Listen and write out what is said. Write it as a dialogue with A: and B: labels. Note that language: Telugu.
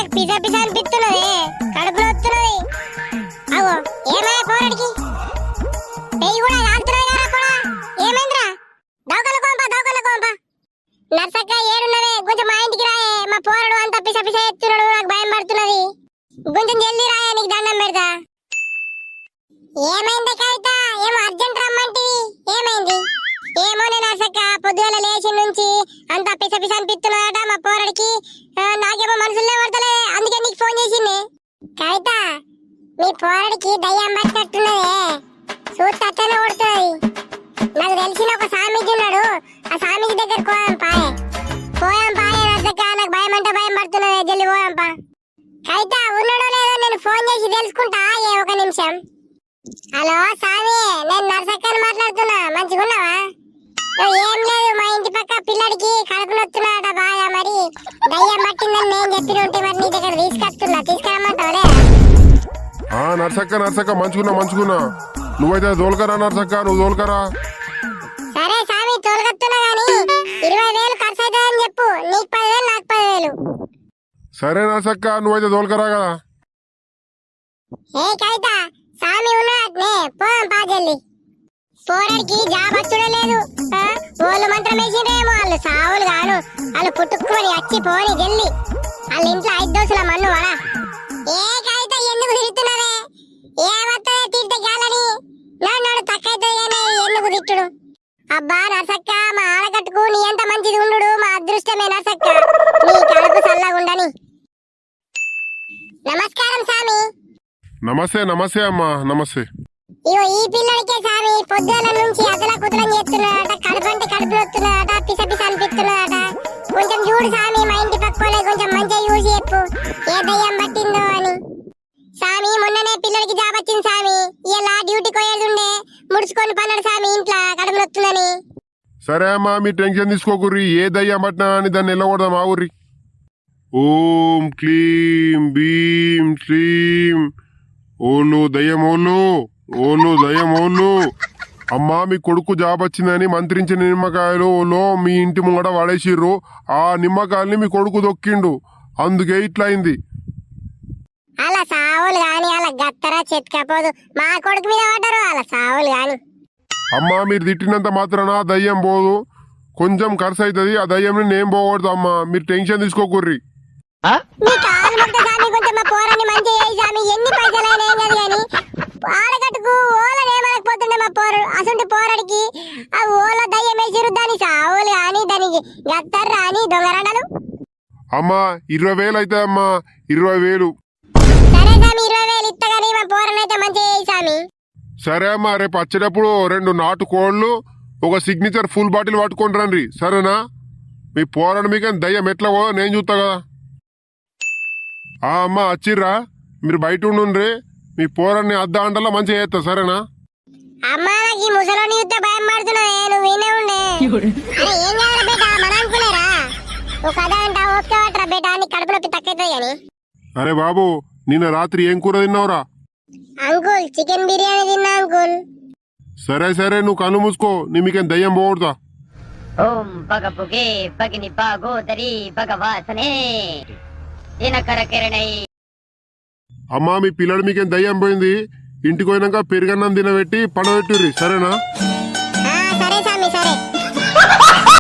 A: నాకు పిసా పిసా అనిపిస్తున్నది, కడుపులో వస్తున్నది. అగో ఏమయ్యా పోరడికి పెయ్యి కూడా కాలుతున్నది కదా కూడా. ఏమైందిరా? దౌకల కోంప నర్సక్క ఏడున్నవే? కొంచెం మా ఇంటికి రాయే. మా పోరడు అంత పిసా పిసా ఎత్తున్నాడు, నాకు భయం పడుతున్నది. కొంచెం జల్దీ రాయే, నీకు దండం పెడతా. ఏమైంది కవిత? ఏమో అర్జెంట్ రమ్మంటివి, ఏమైంది? ఏమోనే నర్సక్క, పొద్దుగల లేచి నుంచి అంత పిస పిస అనిపిస్తున్నదట మా పోరడికి. నాకేమో మనసులో పడతలే, అందుకే నీకు ఫోన్ చేసింది. కవిత, మీ పోరడికి దయ్యం పట్టినట్టున్నదే, చూస్తే అట్లనే కొడుతుంది. నాకు తెలిసిన ఒక స్వామీజీ ఉన్నాడు, ఆ స్వామీజీ దగ్గర పోయాం పాయే నర్సక్క. నాకు భయం అంటే భయం పడుతున్నదే, జల్లి పోయాంపా. కవిత ఉన్నాడో లేదో నేను ఫోన్ చేసి తెలుసుకుంటా, ఒక నిమిషం. హలో స్వామి, నేను నర్సక్కని మాట్లాడుతున్నా. మంచిగున్నావా? ఏం లేదు, మా ఇంటి పక్క పిల్లడికి కడుపు నొత్తున్నాడట బాగా. మరి దయ్యం పట్టిందని నేను చెప్పిన ఉంటే మరి నీ దగ్గర తీసుకురమ్మంటావులే.
B: నర్సక్క మంచుకున్నా. నువ్వైతే దోల్కరా నర్సక్క, నువ్వు దోల్కరా.
A: సరే స్వామి, తోలుకొస్తున్నా గానీ 20,000 ఖర్చు అవుతుందని చెప్పు. నీకు 10,000, నాకు 10,000.
B: సరే నర్సక్క, నువ్వైతే దోల్కరా కదా.
A: ఏ కవిత, స్వామి ఉన్నాడనే, పోదాం పా జల్లి. పోరాడికి జాబ్ వచ్చుడే లేదు. వాళ్ళు మంత్రం వేసిండ్రేమో, వాళ్ళు సావులు గాను. వాళ్ళు పుట్టుకుని వచ్చి పోని జల్లి. వాళ్ళ ఇంట్లో 5 దోసుల మన్ను వడా. ఏ కవిత, ఎందుకు తిరుగుతున్నావే? ఏమవుతుందో తిరిగితే గాలని. నాడు తక్కువ ఎందుకు తిట్టుడు? అబ్బా నర్సక్క, మా ఆడకట్టుకు నీ ఎంత మంచిది ఉండు. మా అదృష్టమే నర్సక్క, నీ కడుపు చల్లగుండని. నమస్కారం స్వామి.
B: నమస్తే అమ్మా, నమస్తే.
A: ఇగో ఈ పిల్లడికే స్వామి, పొద్దుల నుంచి అదలా కుదరం చేస్తున్నాడట, కడుపు అంటే కడుపులో వస్తున్నాడట, పిస పిస అనిపిస్తున్నాడట. కొంచెం చూడు స్వామి, మా ఇంటి పక్కలే కొంచెం మంచిగా చూసి చెప్పు, ఏ దయ్యం పట్టిందో అని. స్వామి, మొన్ననే పిల్లడికి జాబ్ వచ్చింది స్వామి. ఇలా డ్యూటీ కోయేదుండే, ముడుచుకొని పన్నాడు స్వామి ఇంట్లో కడుపు నొత్తుందని.
B: సరే అమ్మా, మీ టెన్షన్ తీసుకోకుర్రి. ఏ దయ్యం పట్టినా అని దాన్ని వెళ్ళకూడదాం ఆ ఊర్రి. ఓం క్లీం భీం శ్రీం ఓను దయ్యమోను. అమ్మా, మీ కొడుకు జాబ్ వచ్చిందని మంత్రించిన నిమ్మకాయలు మీ ఇంటి ముంగట వాడేసిర్రు. ఆ నిమ్మకాయల్ని మీ కొడుకు దొక్కిండు, అందుకే ఇట్లా అయింది.
A: అలా సావులు గాని, అలా గత్తరా చెత్కపోదు. మా కొడుకు మీద పడ్డారు అలా సావులు గాని.
B: అమ్మా, మీరు తిట్టినంత మాత్రాన దయ్యం పోదు, కొంచెం ఖర్చు అవుతుంది. ఆ దయ్యంని నేను పోకూడదు అమ్మా, మీరు టెన్షన్ తీసుకోకుర్రి.
A: మీ కాలు మొక్క స్వామి, కొంచెం మా పోరాన్ని మంచిగా చేయి స్వామి. ఎన్ని పైసలైనా ఏం కాదు గాని ఆడగట్టుకు ఓలని ఏమనకపోతుండే మా పోరు. అసలు పోరాడికి ఆ ఓల దయ్యం వేసిరు, దాని సావులు గాని, దానికి గత్తర్రా అని దొంగరండలు.
B: అమ్మా 20,000 అయితే అమ్మా, 20,000.
A: సరే స్వామి, 20,000 ఇస్తా గానీ మా పోరాన్ని అయితే మంచిగా చేయి స్వామి.
B: సరే అమ్మా, రేపు వచ్చేటప్పుడు 2 నాటు కోళ్ళు, ఒక సిగ్నేచర్ ఫుల్ బాటిల్ పట్టుకొని రండి, సరేనా? మీ పోరాడు మీకు దయ్యం ఎట్లా పోదో నేను చూస్తా కదా. అమ్మా వచ్చిర్రా, మీరు బయట ఉండుండ్రి. మీ పోరాన్ని అద్దా అంటలో మంచిగా చేస్తా, సరేనా?
A: అమ్మా, నాకు ఈ ముసలోని యుద్ధ భయం పడుతున్నావే, నువ్వు వినే ఉండే. అరే ఏం కాదురా బేట, మన అనుకునేరా. నువ్వు కదా అంట ఓపిక బేట, నీ కడుపు నొప్పి తక్కువ గాని.
B: అరే బాబు, నిన్న రాత్రి ఏం కూర తిన్నావురా?
A: అంకుల్, చికెన్ బిర్యానీ తిన్నా అంకుల్.
B: సరే నువ్వు కళ్ళు మూసుకో, నీ మీకేం దయ్యం పోకూడదా.
C: ఓం పగపుగే పగిని పాగోదరి భగవాసనే దినకర కిరణై.
B: అమ్మా, మీ పిల్లడు మీకేం దయ్యం పోయింది. ఇంటికి పోయినాక పెరుగన్నం తినబెట్టి పండబెట్టుర్రి, సరేనా?